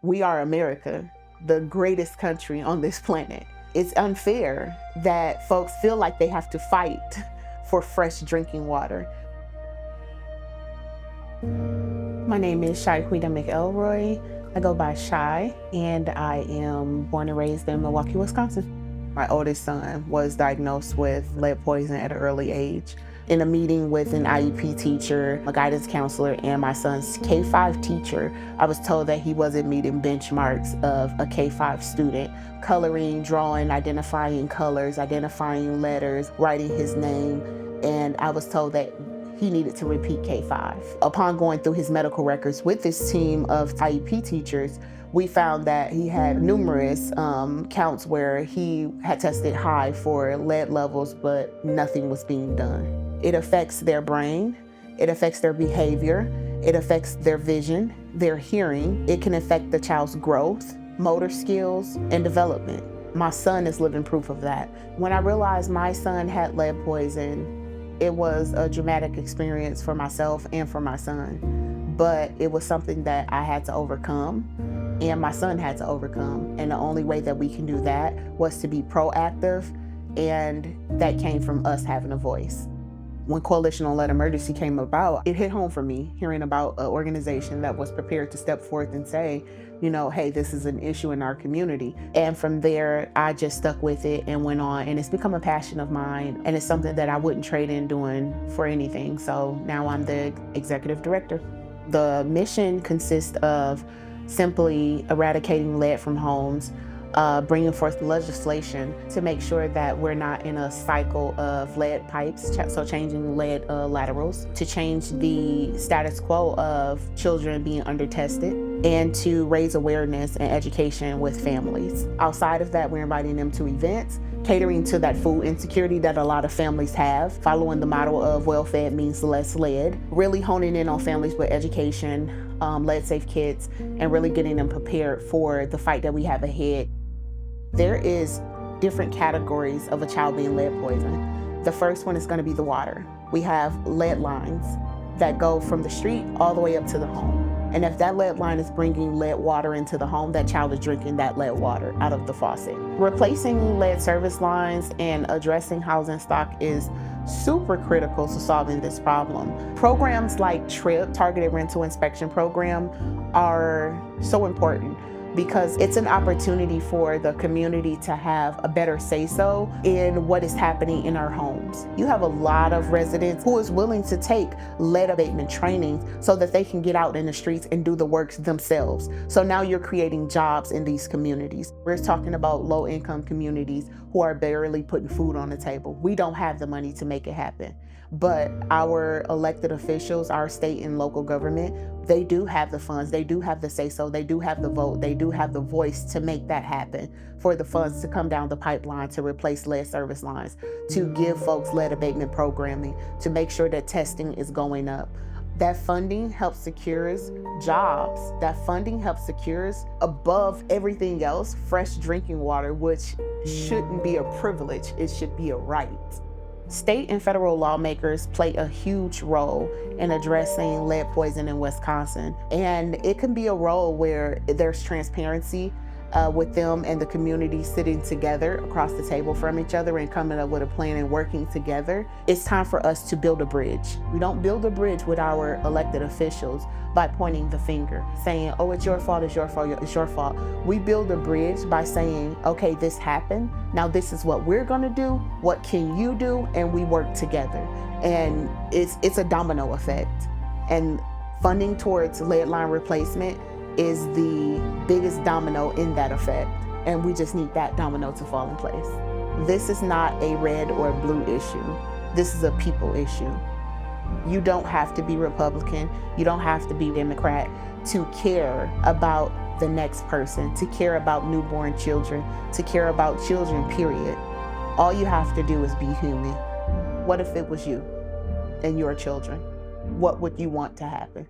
We are America, the greatest country on this planet. It's unfair that folks feel like they have to fight for fresh drinking water. My name is Shaquita McElroy. I go by Shy, and I am born and raised in Milwaukee, Wisconsin. My oldest son was diagnosed with lead poisoning at an early age. In a meeting with an IEP teacher, a guidance counselor, and my son's K-5 teacher, I was told that he wasn't meeting benchmarks of a K-5 student. Coloring, drawing, identifying colors, identifying letters, writing his name, and I was told that he needed to repeat K-5. Upon going through his medical records with this team of IEP teachers, we found that he had numerous counts where he had tested high for lead levels, but nothing was being done. It affects their brain, it affects their behavior, it affects their vision, their hearing. It can affect the child's growth, motor skills, and development. My son is living proof of that. When I realized my son had lead poison, it was a dramatic experience for myself and for my son, but it was something that I had to overcome and my son had to overcome. And the only way that we can do that was to be proactive, and that came from us having a voice. When Coalition on Lead Emergency came about, it hit home for me, hearing about an organization that was prepared to step forth and say, you know, hey, this is an issue in our community. And from there, I just stuck with it and went on, and it's become a passion of mine, and it's something that I wouldn't trade in doing for anything. So now I'm the executive director. The mission consists of simply eradicating lead from homes, bringing forth legislation to make sure that we're not in a cycle of lead pipes, so changing lead laterals, to change the status quo of children being under-tested, and to raise awareness and education with families. Outside of that, we're inviting them to events, catering to that food insecurity that a lot of families have, following the model of well-fed means less lead, really honing in on families with education, lead-safe kits, and really getting them prepared for the fight that we have ahead. There is different categories of a child being lead poisoned. The first one is going to be the water. We have lead lines that go from the street all the way up to the home. And if that lead line is bringing lead water into the home, that child is drinking that lead water out of the faucet. Replacing lead service lines and addressing housing stock is super critical to solving this problem. Programs like TRIP, Targeted Rental Inspection Program, are so important because it's an opportunity for the community to have a better say-so in what is happening in our homes. You have a lot of residents who is willing to take lead abatement training so that they can get out in the streets and do the work themselves. So now you're creating jobs in these communities. We're talking about low-income communities who are barely putting food on the table. We don't have the money to make it happen. But our elected officials, our state and local government, they do have the funds, they do have the say-so, they do have the vote, they do have the voice to make that happen, for the funds to come down the pipeline to replace lead service lines, to give folks lead abatement programming, to make sure that testing is going up. That funding helps secures jobs. That funding helps secures, above everything else, fresh drinking water, which shouldn't be a privilege, it should be a right. State and federal lawmakers play a huge role in addressing lead poisoning in Wisconsin. And it can be a role where there's transparency with them and the community sitting together across the table from each other and coming up with a plan and working together. It's time for us to build a bridge. We don't build a bridge with our elected officials by pointing the finger, saying, oh, it's your fault, it's your fault, it's your fault. We build a bridge by saying, okay, this happened. Now this is what we're gonna do. What can you do? And we work together. And it's a domino effect. And funding towards lead line replacement is the biggest domino in that effect. And we just need that domino to fall in place. This is not a red or blue issue. This is a people issue. You don't have to be Republican, you don't have to be Democrat to care about the next person, to care about newborn children, to care about children, period. All you have to do is be human. What if it was you and your children? What would you want to happen?